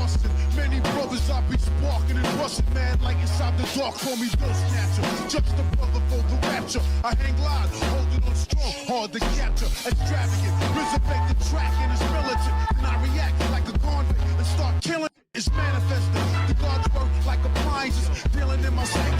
busting. Many brothers I be sparking and rusting, man, like inside the dark, call me Bill Snatcher. Just a brother for the rapture. I hang live, holding on strong, hard to capture. Extravagant, resurrect the track and it's militant. And I react like a convict and start killing. It's manifesting. The gods work like appliances, dealing in my cycle.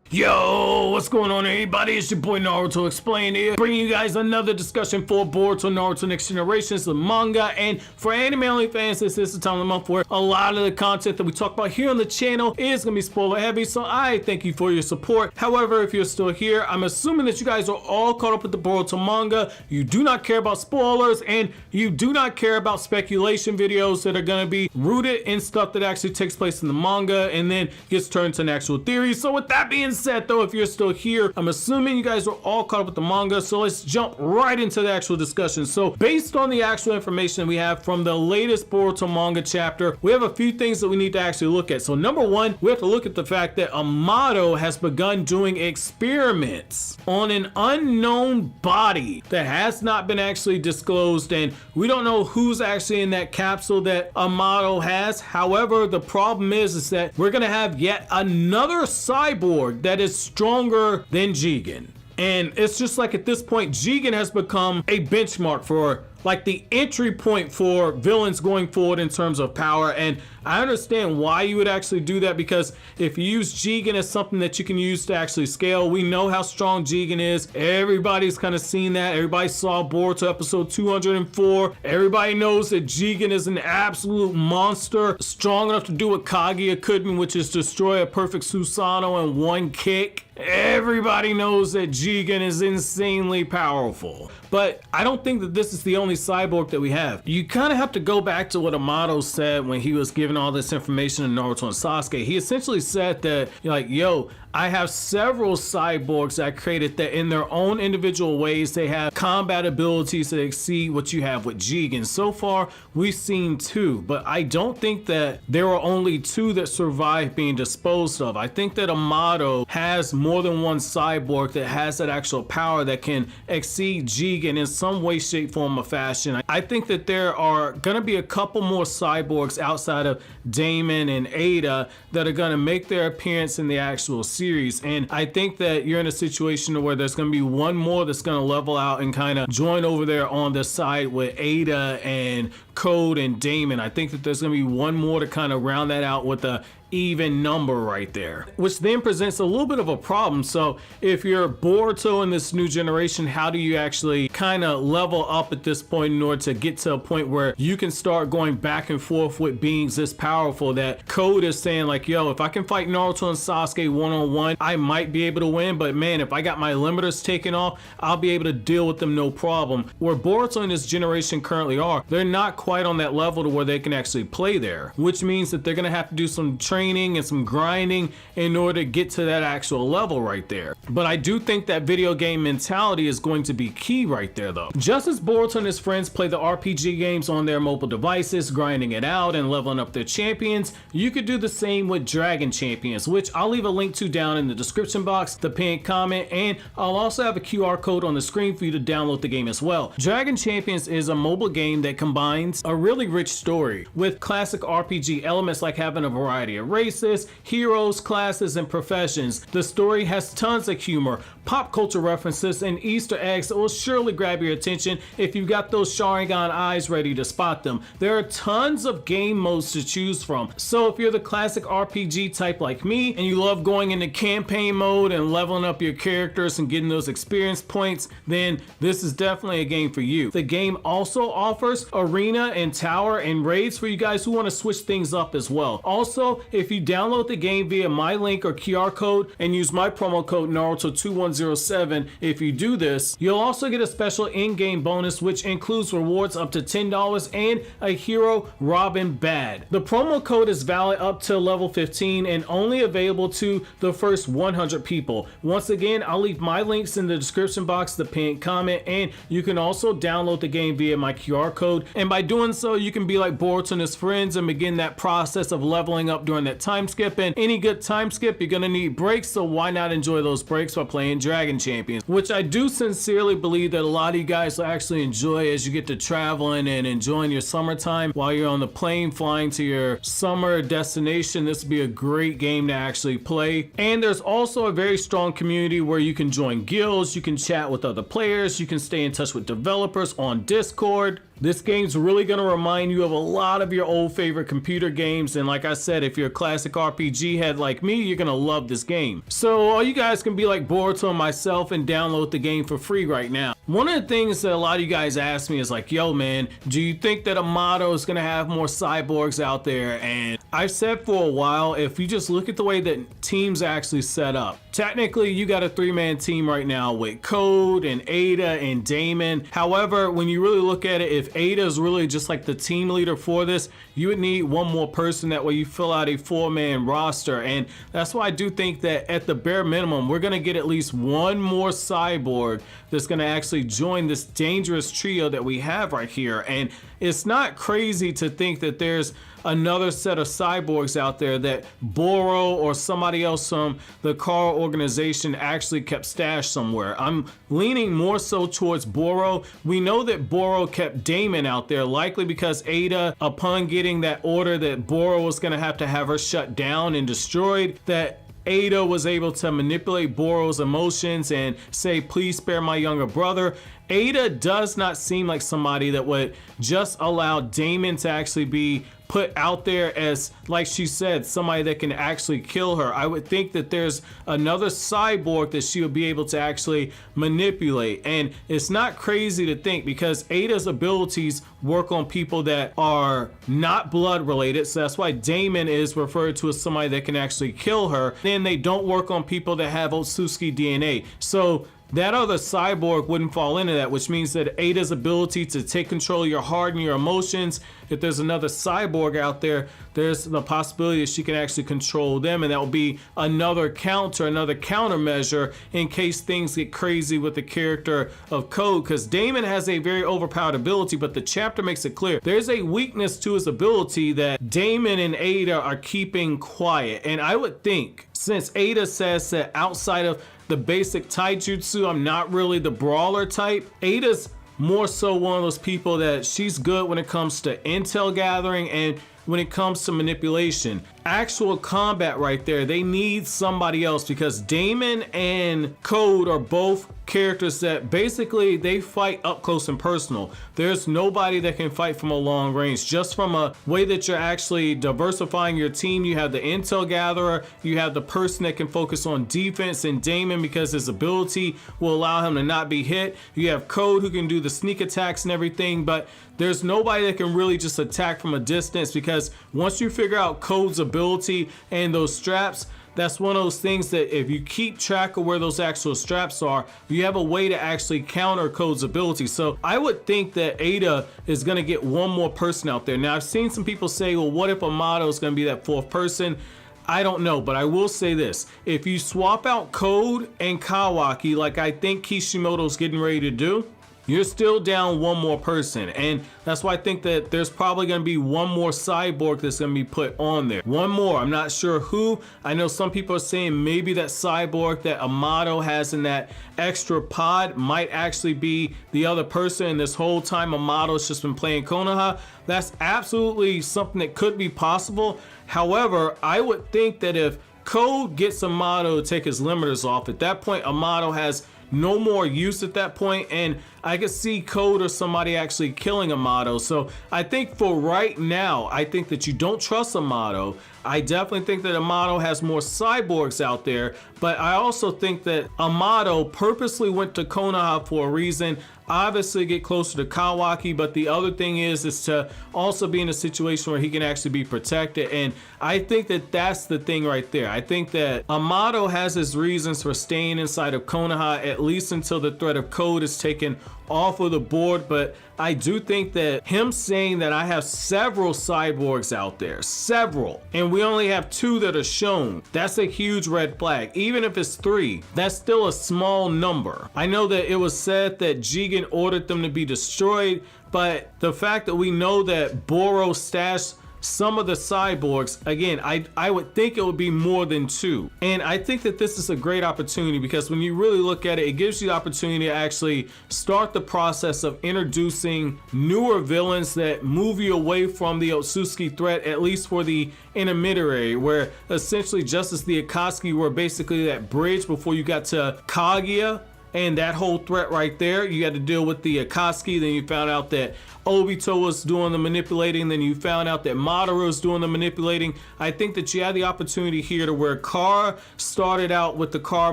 Yo, what's going on everybody? It's your boy Naruto Explained here, bringing you guys another discussion for Boruto Naruto Next Generations, the manga. And for anime only fans, this is the time of the month where a lot of the content that we talk about here on the channel is going to be spoiler heavy, so I thank you for your support. However, if you're still here, I'm assuming that you guys are all caught up with the Boruto manga. You do not care about spoilers, and you do not care about speculation videos that are going to be rooted in stuff that actually takes place in the manga and then gets turned to an actual theory. So with that being said, though, if you're still here, I'm assuming you guys are all caught up with the manga, so let's jump right into the actual discussion. So based on the actual information we have from the latest Boruto manga chapter, we have a few things that we need to actually look at. So number one, we have to look at the fact that Amado has begun doing experiments on an unknown body that has not been actually disclosed, and we don't know who's actually in that capsule that Amado has. However, the problem is that we're gonna have yet another cyborg that is stronger than Jigen. And it's just like at this point, Jigen has become a benchmark for like the entry point for villains going forward in terms of power. And I understand why you would actually do that, because if you use Jigen as something that you can use to actually scale, we know how strong Jigen is. Everybody's kind of seen that. Everybody saw Boruto episode 204. Everybody knows that Jigen is an absolute monster, strong enough to do what Kaguya couldn't, which is destroy a perfect Susanoo in one kick. Everybody knows that Jigen is insanely powerful. But I don't think that this is the only cyborg that we have. You kind of have to go back to what Amado said when he was giving all this information in Naruto and Sasuke. He essentially said that, like, yo, I have several cyborgs that I created that in their own individual ways, they have combat abilities that exceed what you have with Jigen. So far, we've seen two, but I don't think that there are only two that survived being disposed of. I think that Amado has more than one cyborg that has that actual power that can exceed Jigen in some way, shape, form, or fashion. I think that there are gonna be a couple more cyborgs outside of Daemon and Ada that are gonna make their appearance in the actual series. And I think that you're in a situation where there's going to be one more that's going to level out and kind of join over there on the side with Ada and Code and Daemon. I think that there's going to be one more to kind of round that out with a even number right there, which then presents a little bit of a problem. So if you're Boruto in this new generation, how do you actually kind of level up at this point in order to get to a point where you can start going back and forth with beings this powerful that Code is saying, like, yo, if I can fight Naruto and Sasuke one-on-one, I might be able to win, but man, if I got my limiters taken off, I'll be able to deal with them no problem. Where Boruto in this generation currently are, they're not quite on that level to where they can actually play there, which means that they're gonna have to do some training and some grinding in order to get to that actual level right there. But I do think that video game mentality is going to be key right there, though. Just as Boruto and his friends play the RPG games on their mobile devices, grinding it out and leveling up their champions, you could do the same with Dragon Champions, which I'll leave a link to down in the description box, the pinned comment, and I'll also have a QR code on the screen for you to download the game as well. Dragon Champions is a mobile game that combines a really rich story with classic RPG elements like having a variety of races, heroes, classes, and professions. The story has tons of humor, pop culture references, and Easter eggs that will surely grab your attention if you've got those Sharingan eyes ready to spot them. There are tons of game modes to choose from, so if you're the classic RPG type like me and you love going into campaign mode and leveling up your characters and getting those experience points, then this is definitely a game for you. The game also offers arena and tower and raids for you guys who want to switch things up as well. Also, if you download the game via my link or QR code and use my promo code Naruto2107, if you do this, you'll also get a special in-game bonus which includes rewards up to $10 and a hero Robin Bad. The promo code is valid up to level 15 and only available to the first 100 people. Once again, I'll leave my links in the description box, the pinned comment, and you can also download the game via my QR code. And by doing doing so, you can be like Boruto and his friends and begin that process of leveling up during that time skip. And any good time skip, you're gonna need breaks, so why not enjoy those breaks by playing Dragon Champions, which I do sincerely believe that a lot of you guys will actually enjoy as you get to traveling and enjoying your summertime while you're on the plane flying to your summer destination. This would be a great game to actually play. And there's also a very strong community where you can join guilds, you can chat with other players, you can stay in touch with developers on Discord. This game's really going to remind you of a lot of your old favorite computer games, and like I said, if you're a classic RPG head like me, you're going to love this game. So all you guys can be like Boruto and myself and download the game for free right now. One of the things that a lot of you guys ask me is like, yo man, do you think that Amado is going to have more cyborgs out there? And I've said for a while, if you just look at the way that teams actually set up, technically you got a 3-man team right now with Code and Ada and Daemon. However, when you really look at it, if Ada is really just like the team leader for this, you would need one more person. That way you fill out a 4-man roster. And that's why I do think that at the bare minimum, we're going to get at least one more cyborg that's going to actually join this dangerous trio that we have right here. And it's not crazy to think that there's another set of cyborgs out there that Boro or somebody else from the Car organization actually kept stashed somewhere. I'm leaning more so towards Boro. We know that Boro kept Daemon out there, likely because Ada, upon getting that order that Boro was going to have her shut down and destroyed, that Ada was able to manipulate Boro's emotions and say, please spare my younger brother. Ada does not seem like somebody that would just allow Daemon to actually be put out there as, like she said, somebody that can actually kill her. I would think that there's another cyborg that she would be able to actually manipulate. And it's not crazy to think, because Ada's abilities work on people that are not blood related. So that's why Daemon is referred to as somebody that can actually kill her. Then they don't work on people that have Otsutsuki DNA. So that other cyborg wouldn't fall into that, which means that Ada's ability to take control of your heart and your emotions, if there's another cyborg out there, there's the possibility that she can actually control them, and that will be another countermeasure in case things get crazy with the character of Code, because Daemon has a very overpowered ability, but the chapter makes it clear there's a weakness to his ability that Daemon and Ada are keeping quiet. And I would think, since Ada says that outside of the basic taijutsu, I'm not really the brawler type, Ada's more so one of those people that she's good when it comes to intel gathering and when it comes to manipulation. Actual combat right there, they need somebody else, because Daemon and Code are both characters that basically they fight up close and personal. There's nobody that can fight from a long range. Just from a way that you're actually diversifying your team, you have the intel gatherer, you have the person that can focus on defense in Daemon because his ability will allow him to not be hit. You have Code who can do the sneak attacks and everything, but there's nobody that can really just attack from a distance, because once you figure out Code's ability and those straps, that's one of those things that if you keep track of where those actual straps are, you have a way to actually counter Code's ability. So I would think that Ada is going to get one more person out there. Now, I've seen some people say, well, what if Amado is going to be that 4th person? I don't know, but I will say this. If you swap out Code and Kawaki, like I think Kishimoto's getting ready to do, you're still down one more person. And that's why I think that there's probably going to be one more cyborg that's going to be put on there. One more. I'm not sure who. I know some people are saying maybe that cyborg that Amado has in that extra pod might actually be the other person. And this whole time Amado's just been playing Konoha. That's absolutely something that could be possible. However, I would think that if Code gets Amado to take his limiters off, at that point Amado has no more use at that point, and I could see Code or somebody actually killing Amado. So I think for right now, I think that you don't trust Amado. I definitely think that Amado has more cyborgs out there, but I also think that Amado purposely went to Konoha for a reason. Obviously get closer to Kawaki, but the other thing is to also be in a situation where he can actually be protected. And I think that that's the thing right there. I think that Amado has his reasons for staying inside of Konoha, at least until the threat of Code is taken off of the board, but I do think that him saying that I have several cyborgs out there, several, and we only have 2 that are shown, that's a huge red flag. Even if it's 3, that's still a small number. I know that it was said that Jigen ordered them to be destroyed, but the fact that we know that Boro stashed some of the cyborgs, again, I would think it would be more than 2. And I think that this is a great opportunity because when you really look at it, it gives you the opportunity to actually start the process of introducing newer villains that move you away from the Otsutsuki threat, at least for the intermediary, where essentially Justice the Akatsuki were basically that bridge before you got to Kaguya. And that whole threat right there, you had to deal with the Akatsuki, then you found out that Obito was doing the manipulating, then you found out that Madara was doing the manipulating. I think that you had the opportunity here to where Kara started out with the Kara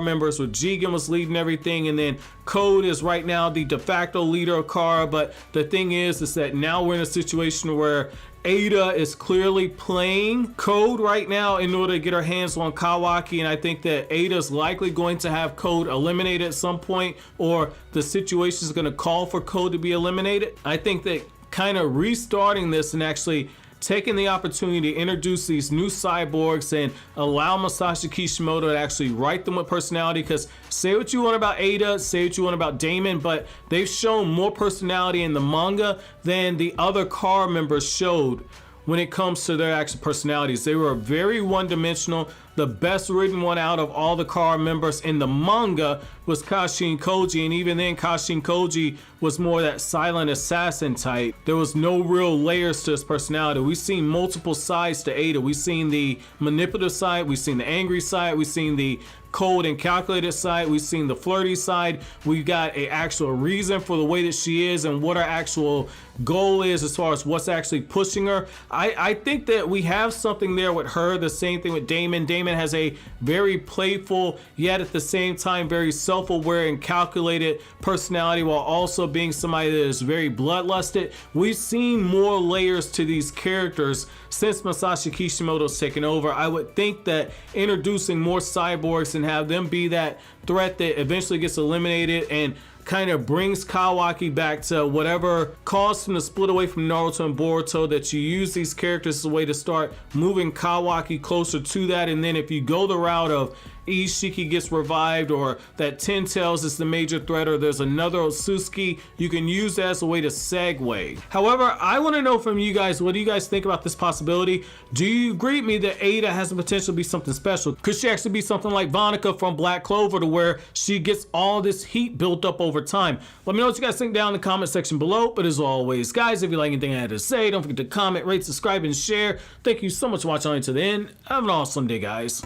members, where Jigen was leading everything, and then Code is right now the de facto leader of Kara. But the thing is that now we're in a situation where Ada is clearly playing Code right now in order to get her hands on Kawaki, and I think that Ada's likely going to have Code eliminated at some point, or the situation is going to call for Code to be eliminated. I think that kind of restarting this and actually taking the opportunity to introduce these new cyborgs and allow Masashi Kishimoto to actually write them with personality, because say what you want about Ada, say what you want about Daemon, but they've shown more personality in the manga than the other car members showed when it comes to their actual personalities. They were very one-dimensional. The best written one out of all the car members in the manga was Kashin Koji, and even then Kashin Koji was more that silent assassin type. There was no real layers to his personality. We've seen multiple sides to Ada. We've seen the manipulative side, we've seen the angry side, we've seen the cold and calculated side, we've seen the flirty side. We've got an actual reason for the way that she is and what her actual goal is as far as what's actually pushing her. I think that we have something there with her. The same thing with Daemon. Daemon has a very playful, yet at the same time very self-aware and calculated personality, while also being somebody that is very bloodlusted. We've seen more layers to these characters since Masashi Kishimoto's taken over. I would think that introducing more cyborgs and have them be that threat that eventually gets eliminated and kind of brings Kawaki back to whatever caused him to split away from Naruto and Boruto, that you use these characters as a way to start moving Kawaki closer to that. And then if you go the route of Isshiki gets revived, or that Ten Tails is the major threat, or there's another Otsutsuki, you can use that as a way to segue. However, I want to know from you guys, what do you guys think about this possibility? Do you agree with me that Ada has the potential to be something special? Could she actually be something like Vonica from Black Clover, to where she gets all this heat built up over time? Let me know what you guys think down in the comment section below. But as always, guys, if you like anything I had to say, don't forget to comment, rate, subscribe, and share. Thank you so much for watching until the end. Have an awesome day, guys.